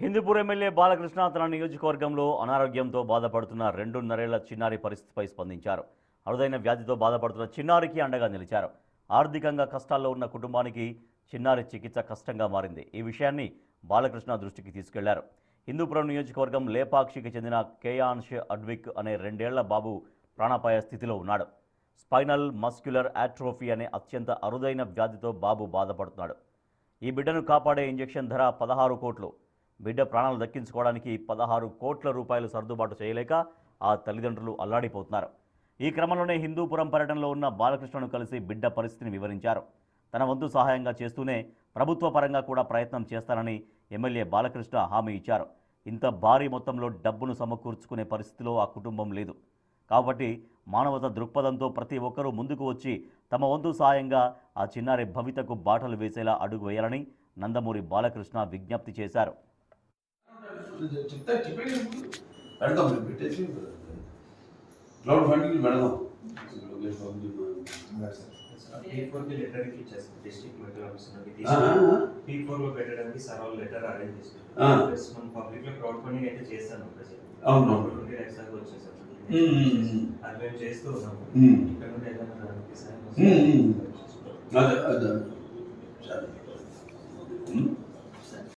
Hindupur MLA Balakrishna తన నియోజకవర్గంలో అనారోగ్యంతో బాధపడుతున్న 2.5 చిన్నారి పరిస్థితిపై స్పందించారు. అరుదైన వ్యాధితో బాధపడుతున్న చిన్నారికి అండగా నిలిచారు. ఆర్థికంగా కష్టాల్లో ఉన్న కుటుంబానికి చిన్నారి చికిత్స కష్టంగా మారింది. ఈ విషయాన్ని బాలకృష్ణ దృష్టికి తీసుకెళ్లారు. హిందూపురం నియోజకవర్గం లేపాక్షికి చెందిన కేయాన్ష్ అడ్విక్ అనే 2 ఏళ్ల బాబు ప్రాణాపాయ స్థితిలో ఉన్నాడు. స్పైనల్ మస్క్యులర్ ఆట్రోఫీ అనే అత్యంత అరుదైన వ్యాధితో బాబు బాధపడుతున్నాడు. ఈ బిడ్డను కాపాడే ఇంజెక్షన్ ధర 16 కోట్లు. బిడ్డ ప్రాణాలు దక్కించుకోవడానికి 16 కోట్ల రూపాయలు సర్దుబాటు చేయలేక ఆ తల్లిదండ్రులు అల్లాడిపోతున్నారు. ఈ క్రమంలోనే హిందూపురం పర్యటనలో ఉన్న బాలకృష్ణను కలిసి బిడ్డ పరిస్థితిని వివరించారు. తన వంతు సహాయంగా చేస్తూనే ప్రభుత్వ పరంగా కూడా ప్రయత్నం చేస్తానని ఎమ్మెల్యే బాలకృష్ణ హామీ ఇచ్చారు. ఇంత భారీ మొత్తంలో డబ్బును సమకూర్చుకునే పరిస్థితిలో ఆ కుటుంబం లేదు. కాబట్టి మానవత దృక్పథంతో ప్రతి ఒక్కరూ ముందుకు వచ్చి తమ వంతు సాయంగా ఆ చిన్నారి భవితకు బాటలు వేసేలా అడుగు వేయాలని నందమూరి బాలకృష్ణ విజ్ఞప్తి చేశారు. క్రౌడ్ ఫండింగ్ పెడదాం. P4 లెటర్ ఇచ్చేస్తాం. డిస్ట్రిక్ట్ మెడికల్ ఆఫీసర్ నుండి P4 లో పెట్టడానికి సార్ వాళ్ళు లెటర్ అరేంజ్ చేస్తారు. ప్లస్ మనం పబ్లిక్ లో క్రౌడ్ ఫండింగ్ అయితే చేస్తాను ప్రజెంట్. అవును 20 lakhs దాకా వచ్చేసారు. అది మేము చేస్తూ ఉన్నాము. ఇక్కడ నుండి ఏదైనా దానికి సాయం అదే